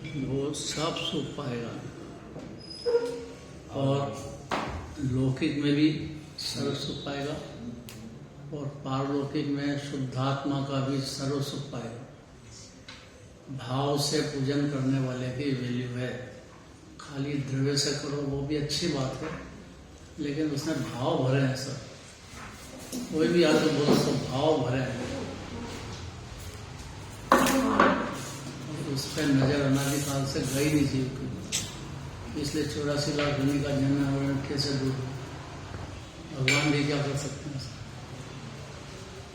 वो सब सुख पाएगा और लौकिक में भी सर्व सुख पाएगा और पारलौकिक में शुद्धात्मा का भी सर्व सुख पाएगा। भाव से पूजन करने वाले की वैल्यू है। खाली द्रव्य से करो वो भी अच्छी बात है, लेकिन उसमें भाव भरे हैं सब। कोई भी आगे बोलो तो भाव भरे हैं, उस पर नजर अनादिकाल से गई नहीं जीव की। इसलिए 84 लाख भूमि का जन्म और कैसे दूर हो। भगवान भी क्या कर सकते हैं?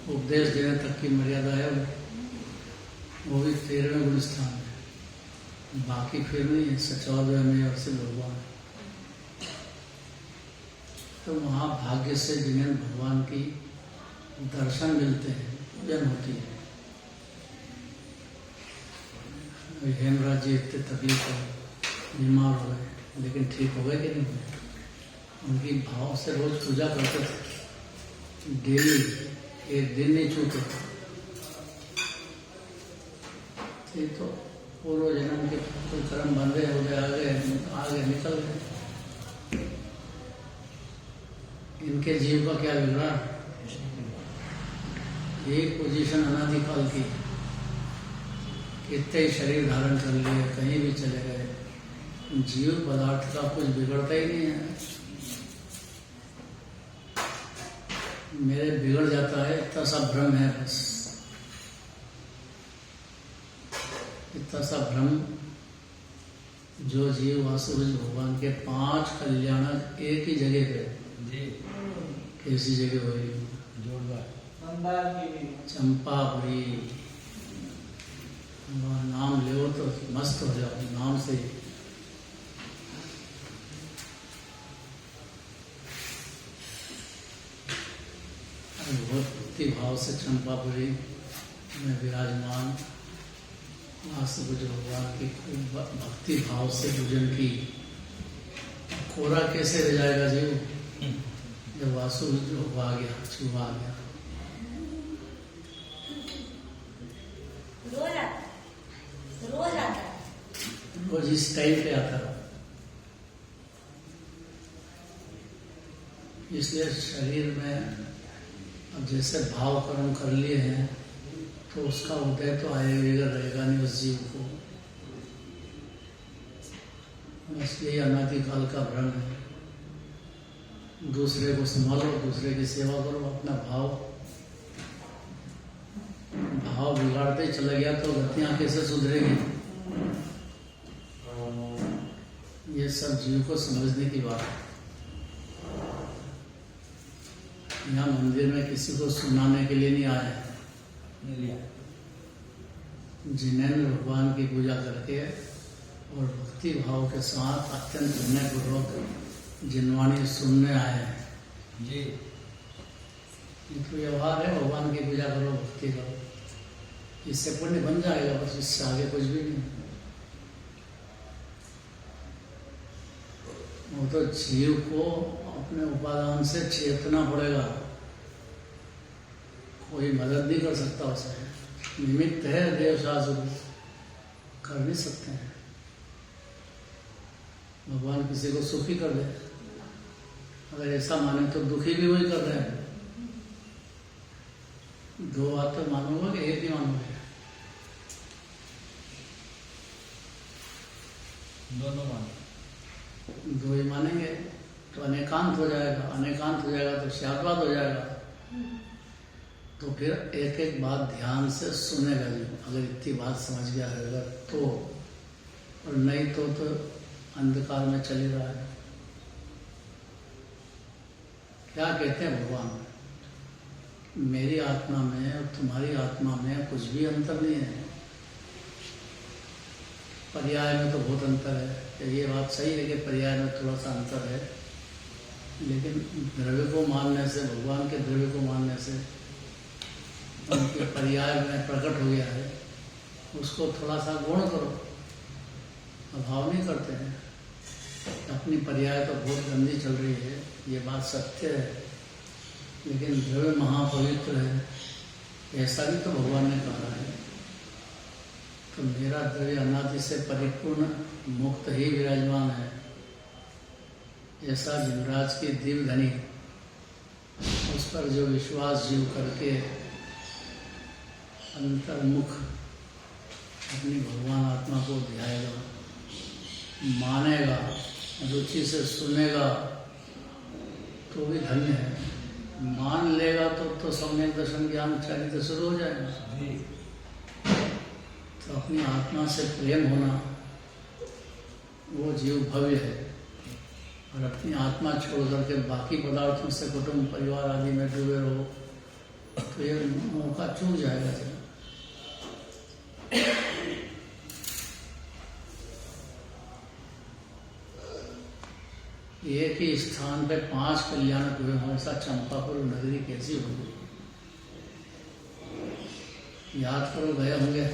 उपदेश देने तक की मर्यादा है, वो भी 13वें गुण स्थान है, बाकी फिर नहीं है। 14वें में और सिर्फ भगवान। तो वहाँ भाग्य से जिन्हें भगवान की दर्शन मिलते हैं, पूजन होती है। हेमराज जी इतने तकलीफ हो, बीमार हो गए, लेकिन ठीक हो गए कि नहीं हुए? उनकी भाव से रोज पूजा करते थे, डेली, एक दिन नहीं छूटे। ठीक, तो पूर्व जन्म के कोई कर्म बंधे हो गए, आगे निकल गए। इनके जीव का क्या बिगड़ा? एक पोजीशन अनादिकाल की, कितने शरीर धारण कर लिए, कहीं भी चले गए, जीव पदार्थ का कुछ बिगड़ता ही नहीं है। मेरे बिगड़ जाता है इतना सा भ्रम है, बस इतना सा भ्रम। जो जीव वासुदेव भगवान के 5 कल्याण एक ही जगह पे, कैसी जगह हो रही? चंपापुरी। नाम ले तो मस्त हो जाओ नाम से। बहुत भक्ति भाव से चंपापुरी में विराजमान वासुदेव भगवान की भक्ति भाव से पूजन की। कोरा कैसे रह जाएगा जीव जब वासुदेव आ गया, छुआ गया? रोज इस टाइम पे आता है। इसलिए शरीर में अब जैसे भाव कर्म कर लिए हैं तो उसका उदय तो आएगा रहेगा नहीं उस जीव को। इसलिए अनादिकाल का भ्रम है। दूसरे को संभालो, दूसरे की सेवा करो, अपना भाव बिगाड़ते चला गया तो गतियां कैसे सुधरेगी? ये सब जीव को समझने की बात है। यहाँ मंदिर में किसी को सुनाने के लिए नहीं आए, जिन्हें भगवान की पूजा करके और भक्ति भाव के साथ अत्यंत विनयपूर्वक जिनवाणी सुनने आए हैं जी। तो व्यवहार है, भगवान की पूजा करो, भक्ति करो, इससे पुण्य बन जाएगा, बस इससे आगे कुछ भी नहीं। वो तो जीव को अपने उपादान से चेतना पड़ेगा, कोई मदद नहीं कर सकता उसे। निमित्त है देव शास्त्र, कर नहीं सकते हैं। भगवान किसी को सुखी कर दे, अगर ऐसा माने तो दुखी भी वही कर रहे हैं। 2 बात तो मानोगे कि एक ही मानोगे? दोनों मानो। 2 ही मानेंगे तो अनेकांत हो जाएगा, अनेकांत हो जाएगा तो शाश्वत हो जाएगा। तो फिर एक एक बात ध्यान से सुनेगा जी, अगर इतनी बात समझ गया है तो, और नहीं तो अंधकार में चले रहा है। क्या कहते हैं भगवान? मेरी आत्मा में और तुम्हारी आत्मा में कुछ भी अंतर नहीं है। पर्याय में तो बहुत अंतर है, ये बात सही है कि पर्याय में थोड़ा सा अंतर है, लेकिन द्रव्य को मानने से, भगवान के द्रव्य को मानने से उनके पर्याय में प्रकट हो गया है, उसको थोड़ा सा गुण करो। अभाव नहीं करते हैं। अपनी पर्याय तो बहुत गंदी चल रही है, ये बात सत्य है, लेकिन द्रव्य महापवित्र है, ऐसा भी तो भगवान ने कहा है। तो मेरा द्रव्य अनादि से परिपूर्ण मुक्त ही विराजमान है, ऐसा जिनराज की दिव्य धनी उस पर जो विश्वास जीव करके अंतर्मुख अपनी भगवान आत्मा को ध्याएगा, मानेगा, रुचि से सुनेगा तो भी धन्य है। मान लेगा तो सम्यक दर्शन ज्ञान चरित्र शुरू हो जाएगा। तो अपनी आत्मा से प्रेम होना वो जीव भव्य है, और अपनी आत्मा छोड़ करके बाकी पदार्थों से कुटुंब परिवार आदि में डूबे रहो तो ये मौका चूक जाएगा। एक ही स्थान पे 5 कल्याणक हुए हों, ऐसा चंपापुर नगरी कैसी होगी? याद करो, गए होंगे,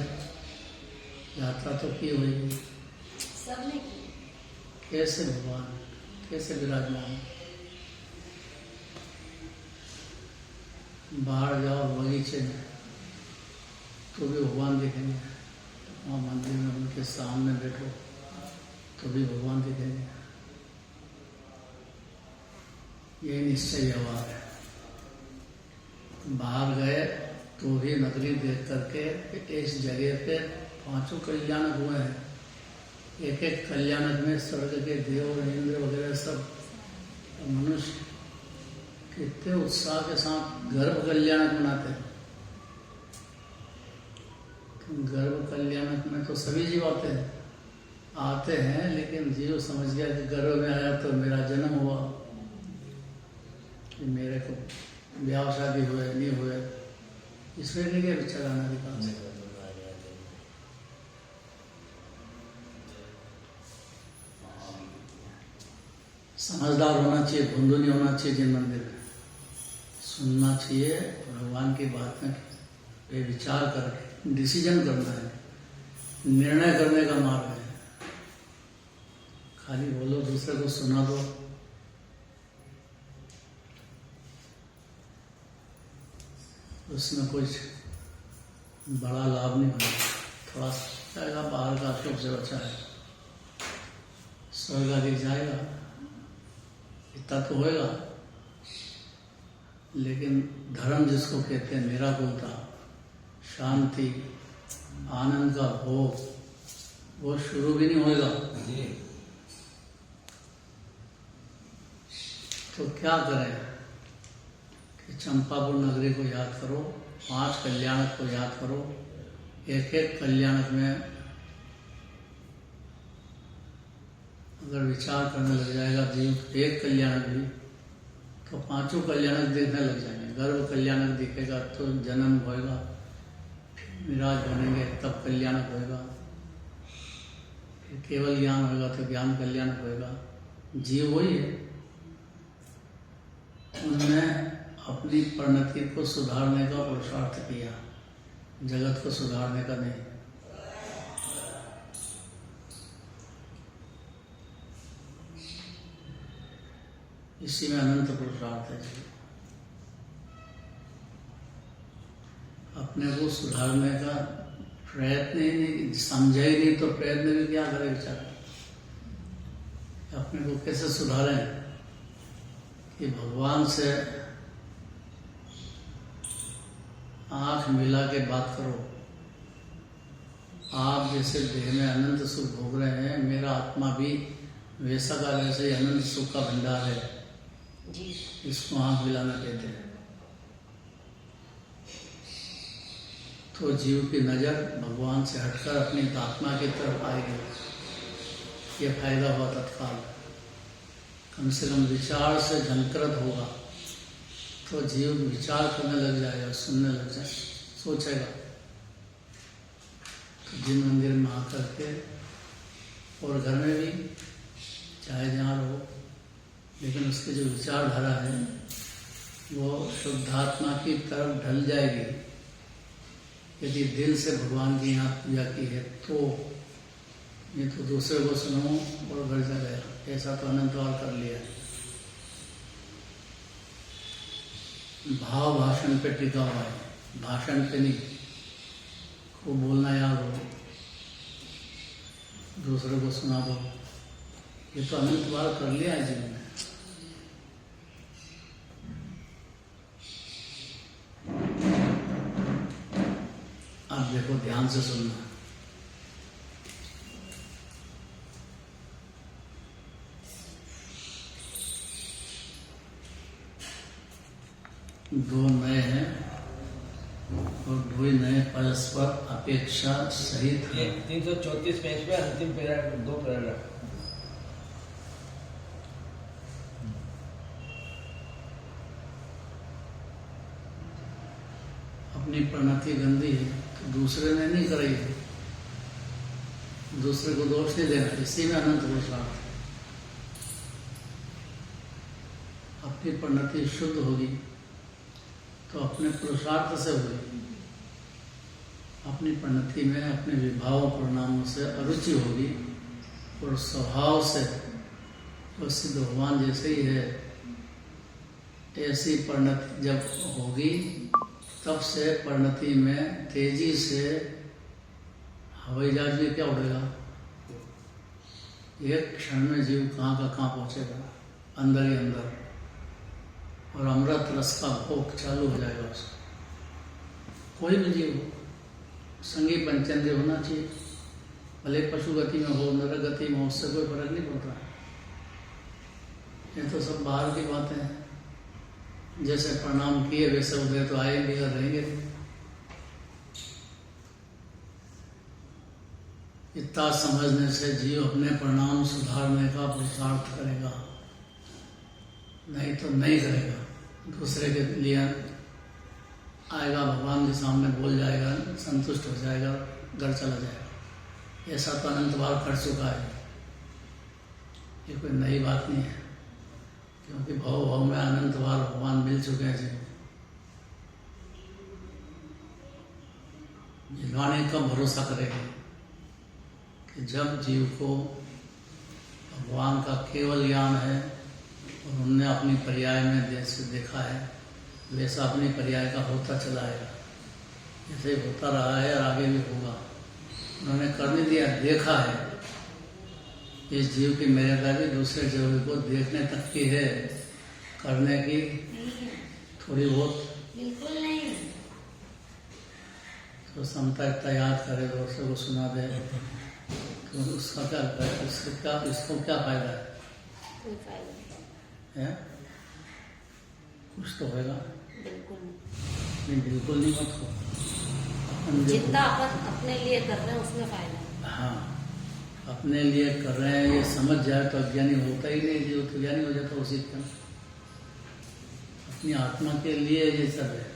यात्रा तो की होगी सबने की। कैसे भगवान कैसे विराजमान? बाहर जाओ बगीचे में तो भी भगवान दिखेंगे, वहाँ मंदिर में उनके सामने बैठो तो भी भगवान दिखेंगे। ये निश्चय व्यवहार है। बाहर गए तो भी नगरी देख करके इस जगह पे 5 कल्याणक हुए हैं। एक एक कल्याणक में स्वर्ग के देव इंद्र वगैरह सब मनुष्य कितने उत्साह के साथ गर्भ कल्याणक मनाते हैं। तो गर्भ कल्याणक में तो सभी जीव आते हैं, लेकिन जीव समझ गया कि गर्भ में आया तो मेरा जन्म हुआ, कि मेरे को ब्याह शादी हुए नहीं हुए, इसमें नहीं गया बेचारा अनाधिकार से। समझदार होना चाहिए, भुंदू नहीं होना चाहिए। जिन मंदिर में सुनना चाहिए भगवान की बात में, पे विचार करके डिसीजन करना है, निर्णय करने का मार्ग है। खाली बोलो, दूसरे को सुना दो, उसमें कुछ बड़ा लाभ नहीं होगा। थोड़ा जाएगा, बाहर का शोक से बचा है, स्वर्ग आदि जाएगा, इतना तो होएगा। लेकिन धर्म जिसको कहते हैं, निराकुलता, शांति, आनंद का भोग, वो शुरू भी नहीं होएगा। तो क्या करें कि चंपापुर नगरी को याद करो, 5 कल्याणक को याद करो। एक एक कल्याणक में अगर विचार करने लग जाएगा जीव, एक कल्याणक भी, तो 5 कल्याणक देखने लग जाएंगे। गर्भ कल्याणक दिखेगा तो जन्म होएगा, फिर विराज बनेंगे तब कल्याणक होएगा, फिर केवल ज्ञान होएगा तो ज्ञान कल्याणक होएगा। जीव वही है, उन्होंने अपनी परिणति को सुधारने का पुरुषार्थ किया, जगत को सुधारने का नहीं। इसी में अनंत पुरुषार्थ है। अपने को सुधारने का प्रयत्न ही नहीं, समझा ही नहीं तो प्रयत्न भी क्या करे बेचारा। अपने को कैसे सुधारें कि भगवान से आंख मिला के बात करो। आप जैसे देह में अनंत सुख भोग रहे हैं, मेरा आत्मा भी वैसा का वैसे ही अनंत सुख का भंडार है जी। इसको आंख मिलाना कहते हैं। तो जीव की नजर भगवान से हटकर अपनी आत्मा की तरफ आएगी। ये फायदा हुआ तत्काल। कम से कम विचार से झंकृत होगा तो जीव विचार करने लग जाएगा, सुनने लग जाएगा, सोचेगा। तो जिन मंदिर में आकर के और घर में भी चाहे जहाँ रहो, लेकिन उसकी जो विचारधारा है वो शुद्धात्मा की तरफ ढल जाएगी। यदि दिल से भगवान की यहाँ पूजा की है तो, ये तो दूसरे को सुनो और घर जा गया, ऐसा तो अनंत बार कर लिया। भाव भाषण पे टिका हुआ है, भाषण पे नहीं। खूब बोलना याद हो, दूसरे को सुना दो। ये तो अनंत बार कर लिया है जीवन में। अब देखो, ध्यान से सुनना। दो नए हैं और दो ही नए परस्पर अपेक्षा सहित ये हैं। 334 पेज पे अंतिम पैराग्राफ, 2 पैराग्राफ। अपनी प्रणति गंदी है तो दूसरे ने नहीं कराई है, दूसरे को दोष नहीं देना, इसी में अनंत पुरुषार्थ है। अपनी प्रणति शुद्ध होगी तो अपने पुरुषार्थ से होगी। अपनी प्रणति में अपने विभाव परिणामों से अरुचि होगी और स्वभाव से वो सिद्ध भगवान जैसे ही है। ऐसी परिणति जब होगी तब से परिणति में तेजी से हवाई जहाज भी क्या उड़ेगा। एक क्षण में जीव कहाँ का कहाँ पहुँचेगा, अंदर ही अंदर, और अमृत रस का भोग चालू हो जाएगा उसका। कोई भी जीव हो, संगी पंचेंद्रिय होना चाहिए, भले पशु गति में हो, नर गति में हो, उससे कोई फर्क नहीं पड़ता। ये तो सब बाहर की बातें हैं। जैसे प्रणाम किए वैसे उधर तो आएंगे और रहेंगे। इतना समझने से जीव अपने परिणाम सुधारने का पुरुषार्थ करेगा, नहीं तो नहीं करेगा। दूसरे के लिए आएगा, भगवान के सामने बोल जाएगा, संतुष्ट हो जाएगा, घर चला जाएगा। ऐसा तो अनंत बार कर चुका है, ये कोई नई बात नहीं है, क्योंकि भाव भाव में अनंत बार भगवान मिल चुके हैं जीव। जिलवाने का भरोसा करेगा कि जब जीव को भगवान का केवल ज्ञान है और उनने अपनी पर्याय में जैसे देखा है वैसा अपनी पर्याय का होता चला आएगा। जैसे होता रहा है और आगे भी होगा। उन्होंने करने दिया, देखा है। इस जीव की मर्यादा भी दूसरे जीव को देखने तक की है, करने की थोड़ी बहुत बिल्कुल नहीं। तो समता इतना याद करे, दूसरे को सुना दे, तो उसका क्या फायदा, इसको क्या फायदा है? कोई फायदा है? कुछ तो होगा। बिल्कुल नहीं, बिल्कुल नहीं मत हो। अपन नहीं। देखो, जितना अपन अपने लिए कर रहे हैं उसमें फायदा है। हाँ, अपने लिए कर रहे हैं ये समझ जाए तो अज्ञानी होता ही नहीं, जो तो ज्ञानी हो जाता उसी का। अपनी आत्मा के लिए ये सब है,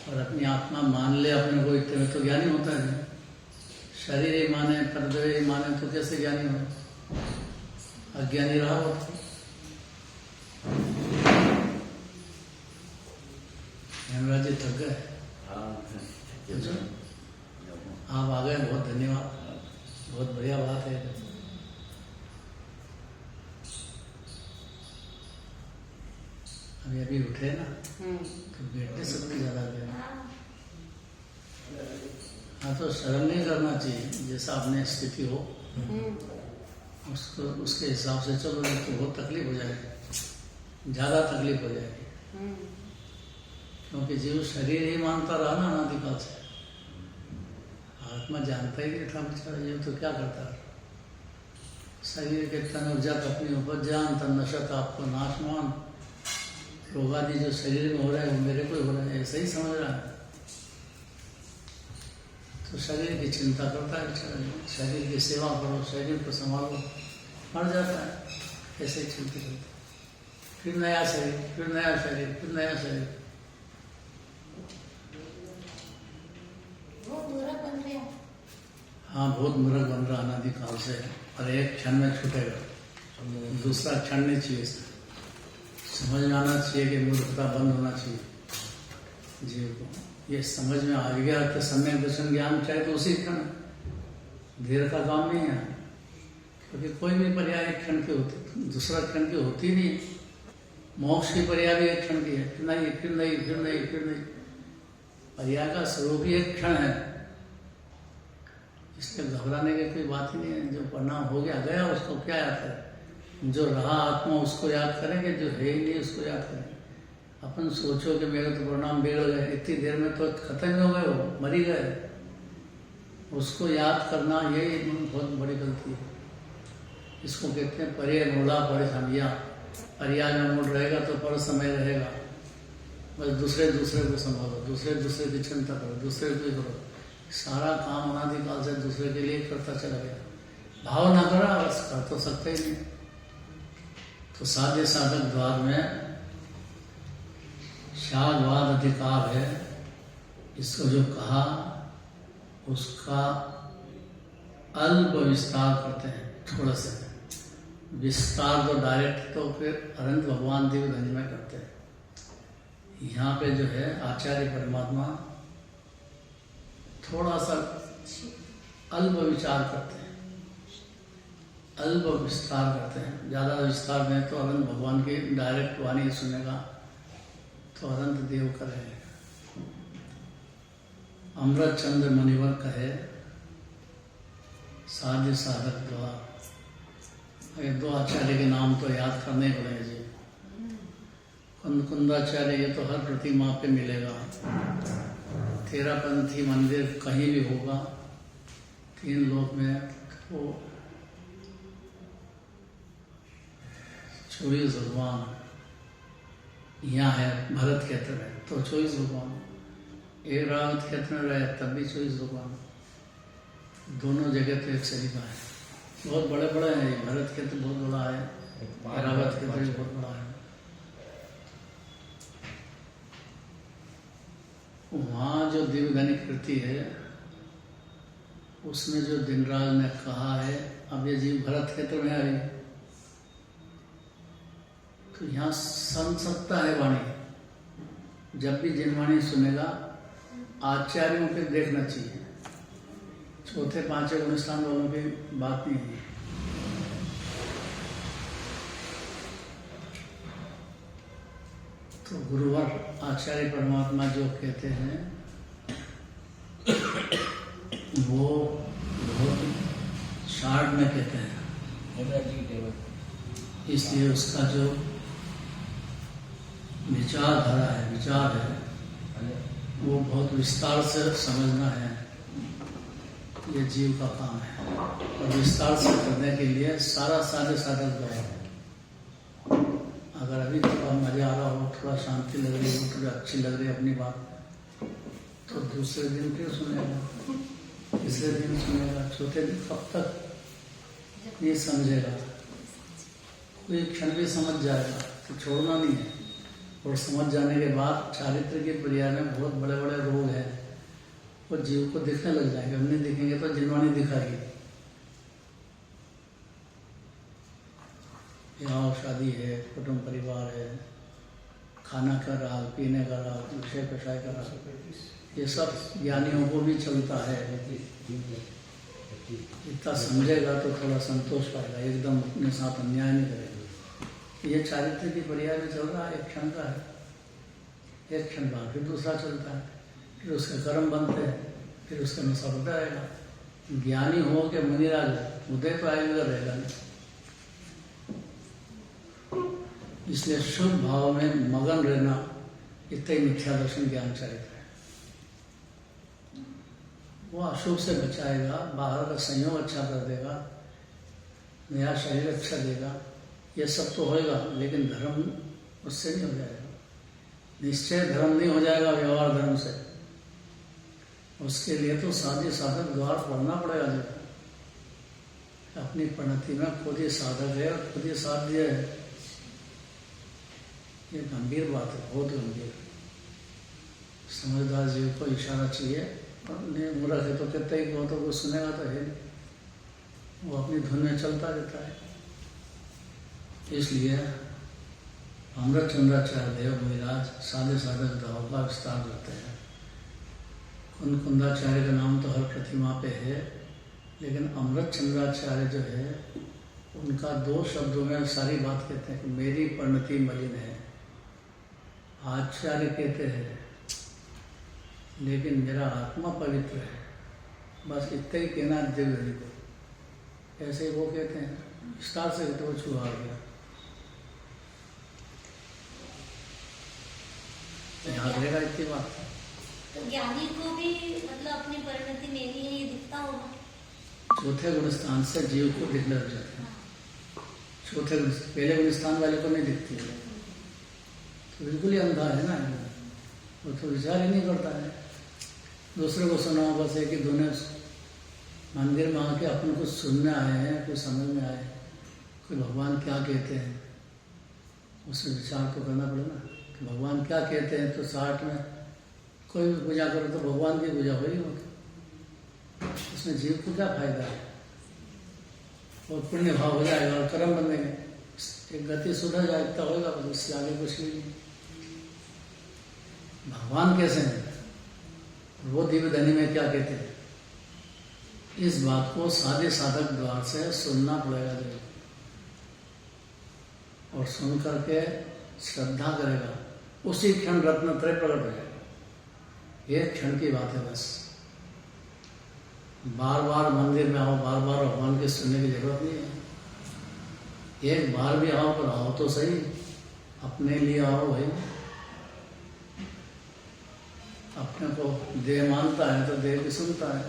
और अपनी आत्मा मान ले अपने को, इतने तो ज्ञानी होता है। शरीर ही माने, परदेह ही माने तो कैसे ज्ञानी हो? अज्ञानी रहा हो तो। हेमराज जी थक गए? आप आ गए, बहुत धन्यवाद, बहुत बढ़िया बात है। अभी उठे ना, तो बैठने सबसे ज्यादा गया। हाँ, तो शर्म नहीं करना चाहिए, जैसा अपनी स्थिति हो उसको उसके हिसाब से चलो, नहीं तो बहुत तकलीफ हो जाएगी, ज़्यादा तकलीफ हो जाएगी। क्योंकि जीव शरीर ही मानता रहा ना अनादिकाल से, आत्मा जानता ही नहीं था बेचारा जीव, तो क्या करता है? शरीर के तन उर्जत अपनी उपजान तन नशत आपको नाशमान, रोगादि जो शरीर में हो रहा है वो मेरे को ही हो रहा है, ऐसा ही समझ रहा है। तो शरीर की चिंता करता है बेचारा, शरीर की सेवा करो, शरीर को संभालो, मर जाता है ऐसे ही चलते चलते। फिर नया शरीर, फिर नया शरीर, फिर नया शरीर। वो पूरा बन गया। हाँ, बहुत मूर्ख बन रहा अनादिकाल से, और एक क्षण में छूटेगा, दूसरा क्षण नहीं चाहिए। समझ में आना चाहिए कि मूर्खता बंद होना चाहिए जीव को। ये समझ में आ गया तो सम्यक दर्शन ज्ञान चाहे तो उसी क्षण, देर का काम नहीं है, क्योंकि कोई भी पर्याय एक क्षण की होती, दूसरा क्षण की होती नहीं। मोक्ष की पर्याय भी एक क्षण की है, फिर नहीं, फिर नहीं, फिर नहीं, फिर नहीं। पर्याय का स्वरूप ही एक क्षण है। इसलिए घबराने की कोई बात ही नहीं है। जो परिणाम हो गया गया, उसको क्या याद करें। जो रहा आत्मा उसको याद करेंगे, जो है ही नहीं उसको याद करेंगे। अपन सोचो कि मेरे तो परिणाम बिगड़ गए, इतनी देर में तो खत्म ही हो गए, वो मर ही गए। उसको याद करना यही बहुत बड़ी गलती है। इसको कहते हैं परिय मूढ़ा परिसमिया। परिया में मूड रहेगा तो पर समय रहेगा। बस दूसरे को संभालो, दूसरे की चिंता करो, दूसरे को ही करो। सारा काम अनादिकाल से दूसरे के लिए करता चला गया। भाव ना करा बस कर तो सकते ही नहीं। तो साध्य साधक द्वार में शागवाद अधिकार है। इसको जो कहा उसका अल्प विस्तार करते हैं, थोड़ा सा विस्तार तो डायरेक्ट तो फिर अनंत भगवान दिव्य धनी में करते हैं। यहाँ पे जो है आचार्य परमात्मा थोड़ा सा अल्प विचार करते हैं, अल्प विस्तार करते हैं। ज़्यादा विस्तार में तो अनंत भगवान की डायरेक्ट वाणी सुनेगा तो अनंत देव करेगा। अमृत चंद्र मुनिवर कहे साध्य साधक द्वार। ये दो आचार्य के नाम तो याद करने ही पड़ेंगे जी। कुंदाचार्य ये तो हर प्रतिमा पे मिलेगा। तेरापंथी मंदिर कहीं भी होगा, 3 लोक में तो 24 भगवान यहाँ है। भरत क्षेत्र में तो 24 भगवान, एक रावत क्षेत्र में रहे तब भी 24 भगवान। दोनों जगह तो एक सरीका है। बहुत बड़े बड़े हैं। भरत क्षेत्र बहुत बड़ा है, रावत क्षेत्र भी बहुत बड़ा है। वहाँ जो दिव्यधनी कृति है उसमें जो दिनराज ने कहा है, अब ये जीव भरत क्षेत्र में आई तो यहाँ सुन सकता है वाणी। जब भी जिनवाणी सुनेगा आचार्यों पे देखना चाहिए। चौथे पांचवें अनुष्ठान वालों की बात नहीं है। तो गुरुवर आचार्य परमात्मा जो कहते हैं वो बहुत शार्ट में कहते हैं। इसलिए उसका जो विचारधारा है, विचार है, वो बहुत विस्तार से समझना है। ये जीव का काम है और विस्तार से करने के लिए सारा साधक द्वारा। अगर अभी थोड़ा मजा आ रहा हो, थोड़ा शांति लग रही हो, थोड़ा अच्छी लग रही है अपनी बात, तो दूसरे दिन फिर सुनेगा, तीसरे दिन सुनेगा, चौथे दिन कब तक ये समझेगा। कोई क्षण भी समझ जाएगा तो छोड़ना नहीं है। और समझ जाने के बाद चारित्र के पर्याय में बहुत बड़े बड़े रोग हैं, वो जीव को दिखने लग जाएंगे। हम नहीं दिखेंगे तो जिनवाणी दिखाएगी। यहाँ शादी है, कुटुंब परिवार है, खाना का राग, पीने का राग, विषय पेशाय का राग, ये सब ज्ञानियों को भी चलता है। इतना समझेगा तो थोड़ा संतोष पाएगा, एकदम अपने साथ अन्याय नहीं करेगा। ये चारित्र की पर्याय में चल रहा है, एक क्षण का है, एक क्षण बाद फिर दूसरा चलता है, फिर उसके कर्म बनते हैं, फिर उसके अनुसार होता रहेगा। ज्ञानी हो के मुनिराज उदय तो आएगा रहेगा नहीं। इसलिए शुद्ध भाव में मगन रहना, इतना ही मिथ्या दर्शन ज्ञान चरित्र है। वो अशुभ से बचाएगा, बाहर का संयोग अच्छा कर देगा, नया शरीर अच्छा देगा, ये सब तो होएगा, लेकिन धर्म उससे नहीं हो जाएगा। निश्चय धर्म नहीं हो जाएगा व्यवहार धर्म से। उसके लिए तो साध्य साधक द्वार पढ़ना पड़ेगा। जब अपनी परिणति में खुद ही साधक है और खुद ही साध्य है, ये गंभीर बात है, बहुत गंभीर। समझदार जीव को इशारा चाहिए, और मूर्ख है तो कहते ही को तो कुछ सुनेगा तो है नहीं, वो अपनी धुन में चलता रहता है। इसलिए अमृत चंद्राचार्य देव मुनिराज साधे साधक दाव का विस्तार करते हैं। कुंदाचार्य का नाम तो हर प्रतिमा पे है, लेकिन अमृत चंद्राचार्य जो है उनका 2 शब्दों में सारी बात कहते हैं कि मेरी परिणति मलिन है। आचार्य कहते हैं लेकिन मेरा आत्मा पवित्र है। बस इतना ही कहना है देवधनी को। ऐसे ही वो कहते हैं, विस्तार से कहते वो छुआ गया। याद रहेगा इतनी बात। तो ज्ञानी को भी मतलब अपनी परिणति मेरी है ये दिखता होगा। चौथे गुण स्थान से जीव को दिखने लग जाते हैं। चौथे गुण, पहले गुण स्थान वाले को नहीं दिखती है, तो बिल्कुल ही अंधा है ना, वो तो विचार ही नहीं करता है। दूसरे को सुना, बस एक ही दोनों मंदिर में आके अपन कुछ सुनने आए हैं, कुछ समझ में आए, कोई भगवान क्या कहते हैं, उससे विचार तो करना पड़े ना कि भगवान क्या कहते हैं। तो 60 में कोई भी पूजा करो तो भगवान की पूजा हो ही होगी, उसमें जीव को क्या फायदा है। और पुण्य भाव हो जाएगा और कर्म बनेंगे, एक गति सुधर जाए इतना होगा, बस उससे आगे कुछ भी नहीं। भगवान कैसे हैं, वो दिव्य धनी में क्या कहते हैं, इस बात को साधे साधक द्वार से सुनना पड़ेगा जरूर, और सुन करके श्रद्धा करेगा, उसी क्षण रत्न त्रय प्रकट हो जाएगा। एक क्षण की बात है बस। बार बार मंदिर में आओ, बार बार भगवान के सुनने की जरूरत नहीं है। एक बार भी आओ, पर आओ तो सही, अपने लिए आओ भाई। अपने को देह मानता है तो देह भी सुनता है,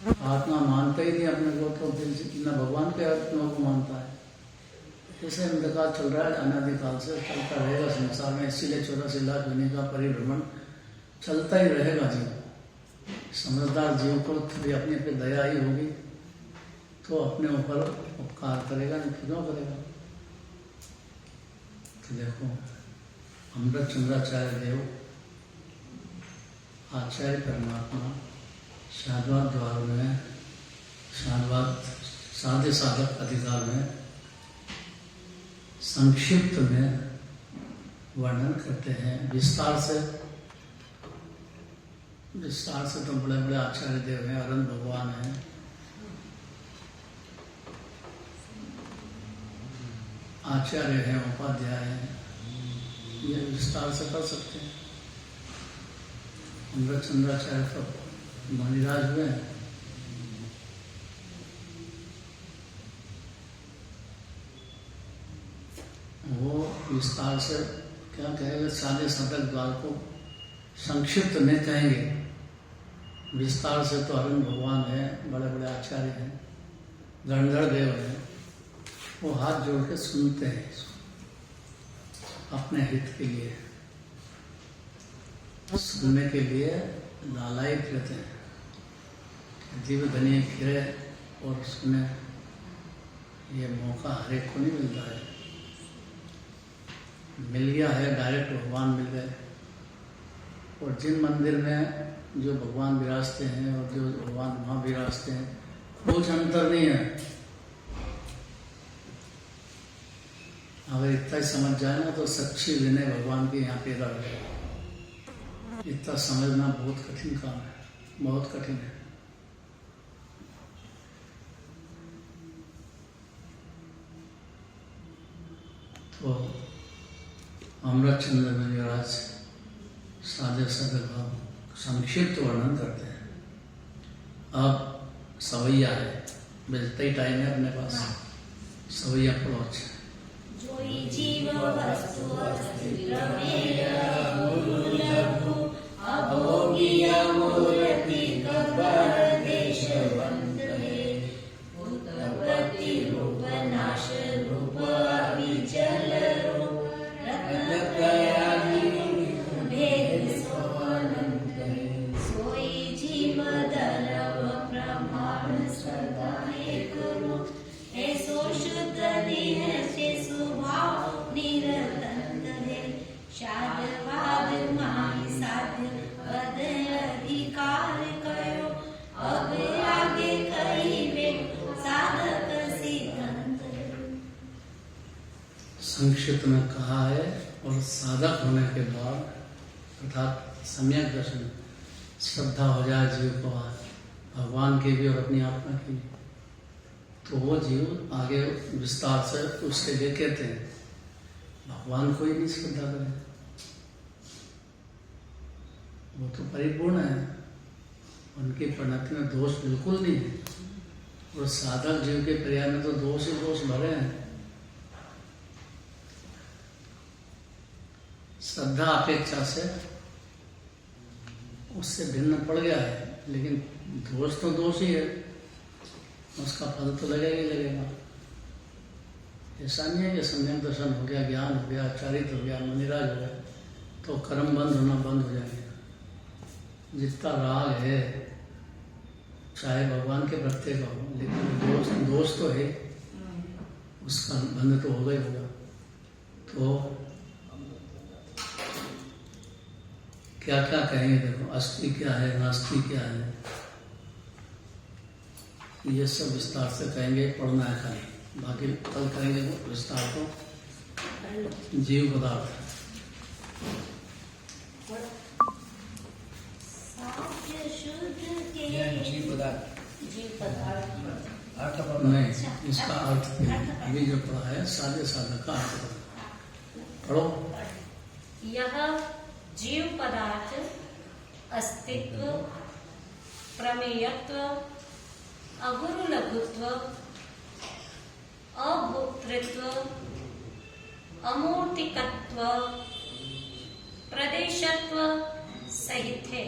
आत्मा मानता ही नहीं अपने को, तो फिर न भगवान के आत्मा को मानता है। जैसे अंधकार चल रहा है अनादिकाल से, चलता रहेगा संसार में, इसीलिए 84 लाख योनि का परिभ्रमण चलता ही रहेगा। जीव समझदार जीव को थोड़ी अपनी पे दया ही होगी तो अपने ऊपर उपकार करेगा, नहीं क्यों करेगा। तो देखो अमृत चंद्राचार्य देव आचार्य परमात्मा शाद्वाद द्वार में, शाद्वाद साधे साधक अधिकार में संक्षिप्त में वर्णन करते हैं। विस्तार से तो बड़े बड़े आचार्य देव हैं, अरहंत भगवान हैं, आचार्य हैं, उपाध्याय हैं, ये विस्तार से कर सकते हैं। अमृत चंद्राचार्य तो मणिराज हुए हैं, वो विस्तार से क्या कहेंगे, साधे साधक द्वार को संक्षिप्त में कहेंगे। विस्तार से तो अरहंत भगवान है, बड़े बड़े आचार्य हैं, गणधर देव हैं, वो हाथ जोड़ के सुनते हैं अपने हित के लिए, सुनने के लिए लालायित रहते हैं। जीव धनी फिरे और सुने, ये मौका हर एक को नहीं मिलता है। मिल गया है, डायरेक्ट भगवान मिल गए। और जिन मंदिर में जो भगवान विराजते हैं और जो भगवान वहाँ विराजते हैं, कुछ अंतर नहीं है। अगर इतना ही समझ जाए ना तो सच्ची विनय भगवान के यहाँ पैदा हो जाएगा। इतना समझना बहुत कठिन काम है, बहुत कठिन है। तो अमृत चंद्र में महाराज साधे साधक भाव संक्षिप्त वर्णन करते हैं। अब सवैया है, बजता ही टाइम है अपने पास, सवैया पहुंच। जोई जीव वस्तु अस्ति प्रमेय मूलभु अभोगी अमूर्ति कबर देशवंत है उत्पत्ति रूप नाश रूप अविचल रूप रत्नत्रयादि भेद सो अनंत है सोई जीव दलव प्रमाण सदा एक रूप ऐसो शुद्ध निहसे स्वभाव निरतंत है शादवाद माहि साध्य पद अधिकार कयो अब आगे कहिबे साधक सिद्धांत है। संक्षिप्त में कहा है, और साधक होने के बाद अर्थात सम्यक दर्शन, श्रद्धा हो जाए जीव को भगवान की भी और अपनी आत्मा की भी, तो वो जीव आगे विस्तार से उसके लिए कहते हैं भगवान को ही नहीं श्रद्धा करें, वो तो परिपूर्ण है, उनकी परिणति में दोष बिल्कुल नहीं है। और साधक जीव के पर्याय में तो दोष ही दोष भरे हैं। श्रद्धा अपेक्षा से उससे भिन्न पड़ गया है, लेकिन दोष तो दोष ही है, उसका फल तो लगेगा ही लगेगा। ऐसा नहीं है कि सम्यक दर्शन हो गया, ज्ञान हो गया, चारित्र हो गया, मनिराज हो गया तो कर्म बंद होना बंद हो जाएगा। जितना राग है चाहे भगवान के प्रत्यय का हो, लेकिन दोष तो है, उसका बंद तो होगा ही होगा। तो क्या क्या कहेंगे, देखो अस्थि क्या है, नास्ति क्या है, ये सब विस्तार से कहेंगे, पढ़ना है खाली, बाकी कल करेंगे विस्तार को। जीव पदार्थ साध्य शुद्ध के जीव पदार्थ जीव पदार्थ अर्थ पढ़ना। नहीं, इसका अर्थ अभी जो पढ़ा है साध्य साधक का अर्थ पढ़ो। यह जीव पदार्थ अस्तित्व, प्रमेयत्व, अगुरु लघुत्व, अभोक्तृत्व, अमूर्तिकत्व, प्रदेशत्व सहित है।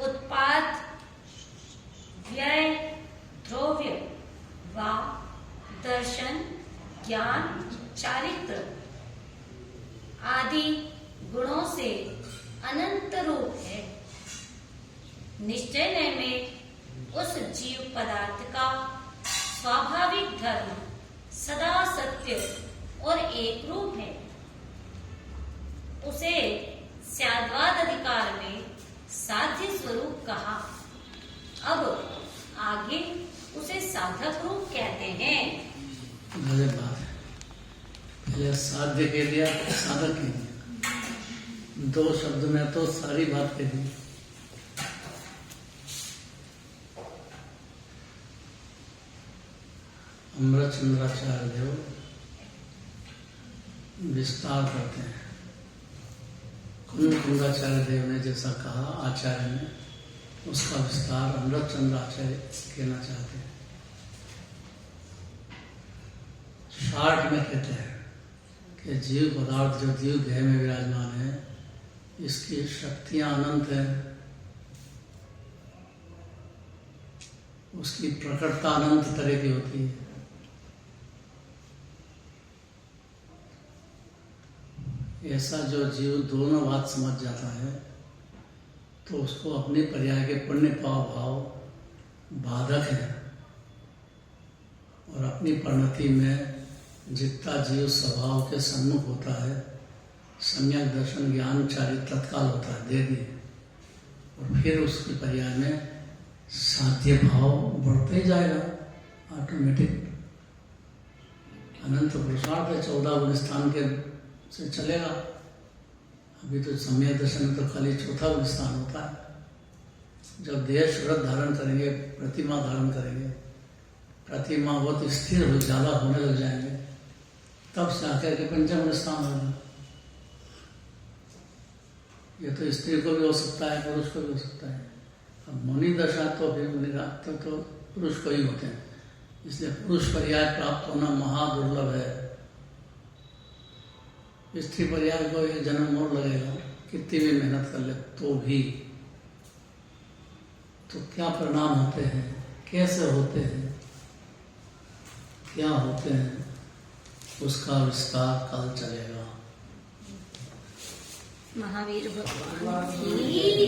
उत्पाद, व्यय, द्रव्य व दर्शन, ज्ञान, चारित्र आदि गुणों से अनंत रूप है। निश्चय में उस जीव पदार्थ का स्वाभाविक धर्म सदा सत्य और एक रूप है। उसे स्याद्वाद अधिकार में साध्य स्वरूप कहा। अब आगे उसे साधक रूप कहते हैं। गलत बात है, पहले साध्य के लिया, साधक के लिया, दो शब्द में तो सारी बात कह दी। अमृतचंद्राचार्य देव विस्तार करते हैं। कुंदाचार्य देव ने जैसा कहा आचार्य ने, उसका विस्तार अमृतचंद्राचार्य कहना चाहते हैं। शार्ट में कहते हैं कि जीव पदार्थ जो जीव देह में विराजमान है, इसकी शक्तियां अनंत है, उसकी प्रकटता अनंत तरह की होती है। ऐसा जो जीव दोनों बात समझ जाता है तो उसको अपने पर्याय के पुण्य पाव भाव बाधक है, और अपनी परिणति में जितना जीव स्वभाव के सम्मुख होता है, सम्यक दर्शन ज्ञान चारित्र तत्काल होता है, दे दिए, और फिर उसके पर्याय में साध्य भाव बढ़ते ही जाएगा ऑटोमेटिक। अनंत पुरुषार्थ है, 14 गुण स्थान के से चलेगा। अभी तो सम्यक दर्शन में तो खाली चौथा गुण स्थान होता है। जब देह शूरत धारण करेंगे, प्रतिमा धारण करेंगे, प्रतिमा बहुत स्थिर हो ज़्यादा होने लग जाएंगे, तब से आकर के पंचम स्थान होगा। ये तो स्त्री को भी हो सकता है, पुरुष को भी हो सकता है। अब मुनि दशा तो फिर मुनिरात तो पुरुष को ही होते हैं, इसलिए पुरुष पर्याय प्राप्त होना महादुर्लभ है। स्त्री पर्याय को एक जन्म और लगेगा, कितनी भी मेहनत कर ले तो भी। तो क्या परिणाम होते हैं, कैसे होते हैं, क्या होते हैं, उसका विस्तार कल चलेगा। महावीर भगवान की